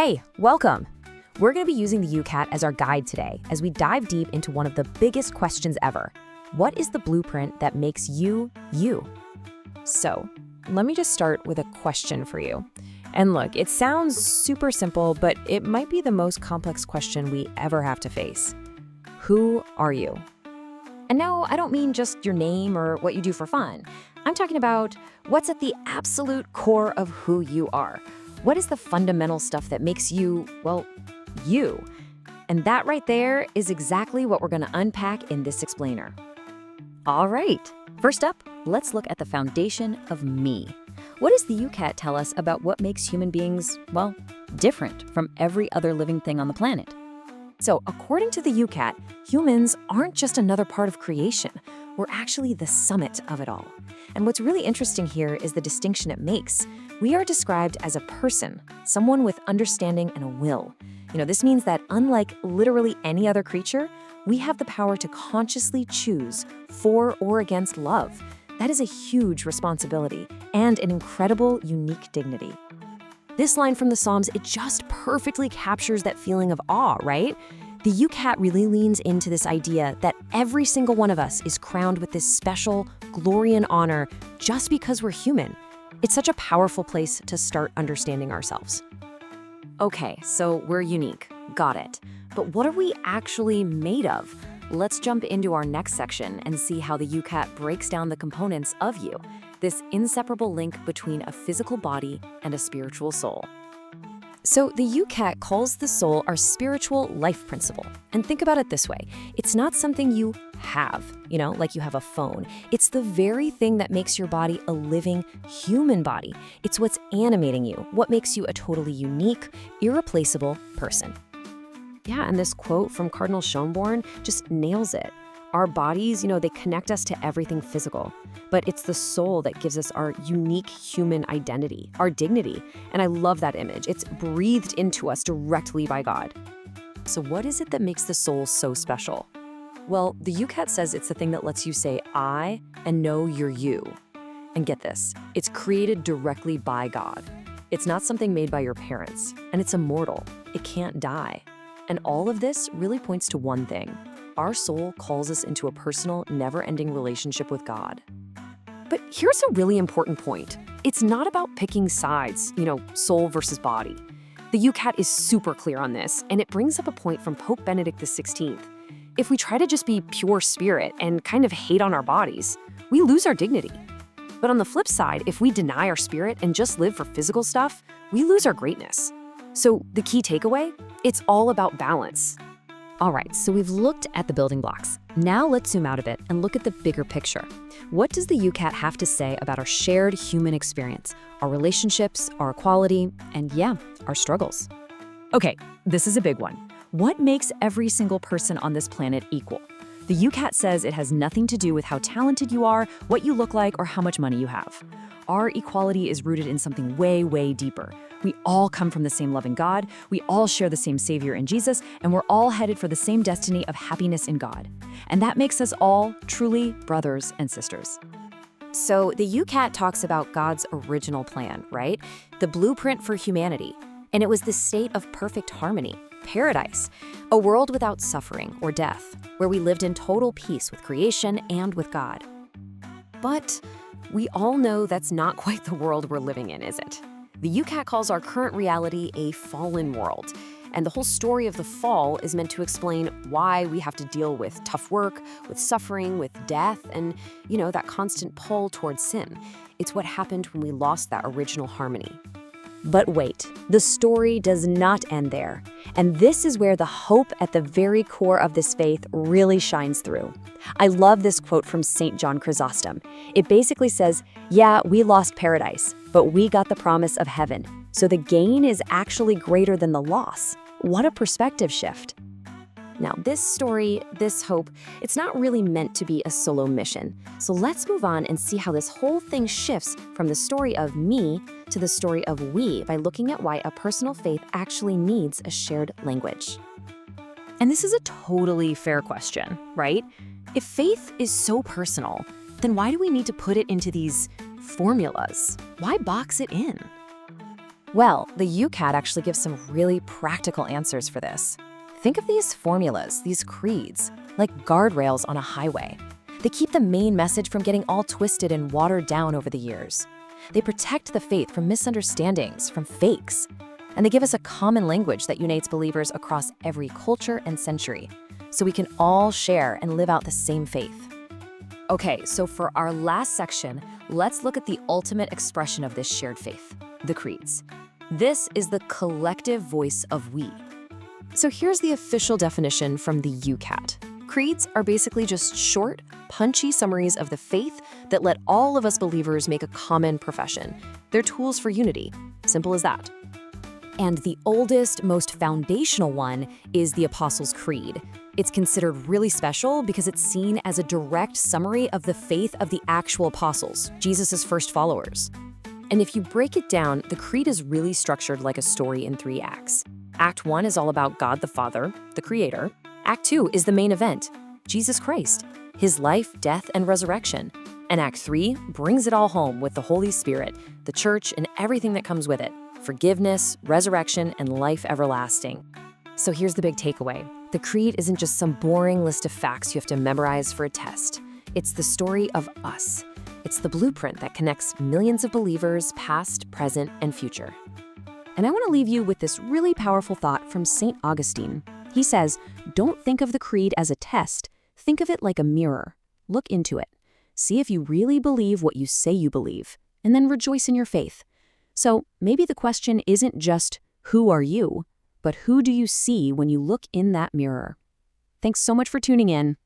Hey, welcome! We're going to be using the YOUCAT as our guide today as we dive deep into one of the biggest questions ever. What is the blueprint that makes you, you? So, let me just start with a question for you. And look, it sounds super simple, but it might be the most complex question we ever have to face. Who are you? And no, I don't mean just your name or what you do for fun. I'm talking about what's at the absolute core of who you are. What is the fundamental stuff that makes you, well, you? And that right there is exactly what we're going to unpack in this explainer. All right, first up, let's look at the foundation of me. What does the YOUCAT tell us about what makes human beings, well, different from every other living thing on the planet? So, according to the YOUCAT, humans aren't just another part of creation. We're actually the summit of it all. And what's really interesting here is the distinction it makes. We are described as a person, someone with understanding and a will. This means that unlike literally any other creature, we have the power to consciously choose for or against love. That is a huge responsibility and an incredible, unique dignity. This line from the Psalms, it just perfectly captures that feeling of awe, right? The YOUCAT really leans into this idea that every single one of us is crowned with this special glory and honor just because we're human. It's such a powerful place to start understanding ourselves. Okay, so we're unique. Got it. But what are we actually made of? Let's jump into our next section and see how the YOUCAT breaks down the components of you, this inseparable link between a physical body and a spiritual soul. So the YOUCAT calls the soul our spiritual life principle. And think about it this way. It's not something you have, like you have a phone. It's the very thing that makes your body a living human body. It's what's animating you, what makes you a totally unique, irreplaceable person. Yeah, and this quote from Cardinal Schönborn just nails it. Our bodies, they connect us to everything physical, but it's the soul that gives us our unique human identity, our dignity. And I love that image. It's breathed into us directly by God. So what is it that makes the soul so special? Well, the YOUCAT says it's the thing that lets you say I and know you're you. And get this, it's created directly by God. It's not something made by your parents, and it's immortal. It can't die. And all of this really points to one thing. Our soul calls us into a personal, never-ending relationship with God. But here's a really important point. It's not about picking sides, soul versus body. The YOUCAT is super clear on this, and it brings up a point from Pope Benedict XVI. If we try to just be pure spirit and kind of hate on our bodies, we lose our dignity. But on the flip side, if we deny our spirit and just live for physical stuff, we lose our greatness. So the key takeaway? It's all about balance. All right, so we've looked at the building blocks. Now let's zoom out a bit and look at the bigger picture. What does the YOUCAT have to say about our shared human experience, our relationships, our equality, and yeah, our struggles? Okay, this is a big one. What makes every single person on this planet equal? The YOUCAT says it has nothing to do with how talented you are, what you look like, or how much money you have. Our equality is rooted in something way, way deeper. We all come from the same loving God, we all share the same Savior in Jesus, and we're all headed for the same destiny of happiness in God. And that makes us all truly brothers and sisters. So the YOUCAT talks about God's original plan, right? The blueprint for humanity. And it was the state of perfect harmony, paradise, a world without suffering or death, where we lived in total peace with creation and with God. But we all know that's not quite the world we're living in, is it? The YOUCAT calls our current reality a fallen world. And the whole story of the fall is meant to explain why we have to deal with tough work, with suffering, with death, and, that constant pull towards sin. It's what happened when we lost that original harmony. But wait, the story does not end there. And this is where the hope at the very core of this faith really shines through. I love this quote from St. John Chrysostom. It basically says, yeah, we lost paradise, but we got the promise of heaven. So the gain is actually greater than the loss. What a perspective shift. Now, this story, this hope, it's not really meant to be a solo mission. So let's move on and see how this whole thing shifts from the story of me to the story of we by looking at why a personal faith actually needs a shared language. And this is a totally fair question, right? If faith is so personal, then why do we need to put it into these formulas? Why box it in? Well, the YOUCAT actually gives some really practical answers for this. Think of these formulas, these creeds, like guardrails on a highway. They keep the main message from getting all twisted and watered down over the years. They protect the faith from misunderstandings, from fakes. And they give us a common language that unites believers across every culture and century, so we can all share and live out the same faith. Okay, so for our last section, let's look at the ultimate expression of this shared faith, the creeds. This is the collective voice of we. So here's the official definition from the YOUCAT. Creeds are basically just short, punchy summaries of the faith that let all of us believers make a common profession. They're tools for unity. Simple as that. And the oldest, most foundational one is the Apostles' Creed. It's considered really special because it's seen as a direct summary of the faith of the actual apostles, Jesus' first followers. And if you break it down, the creed is really structured like a story in 3 acts. Act 1 is all about God the Father, the Creator. Act 2 is the main event, Jesus Christ, his life, death, and resurrection. And Act 3 brings it all home with the Holy Spirit, the church, and everything that comes with it: forgiveness, resurrection, and life everlasting. So here's the big takeaway. The creed isn't just some boring list of facts you have to memorize for a test. It's the story of us. It's the blueprint that connects millions of believers, past, present, and future. And I want to leave you with this really powerful thought from St. Augustine. He says, don't think of the creed as a test. Think of it like a mirror. Look into it. See if you really believe what you say you believe, and then rejoice in your faith. So maybe the question isn't just, who are you? But who do you see when you look in that mirror? Thanks so much for tuning in.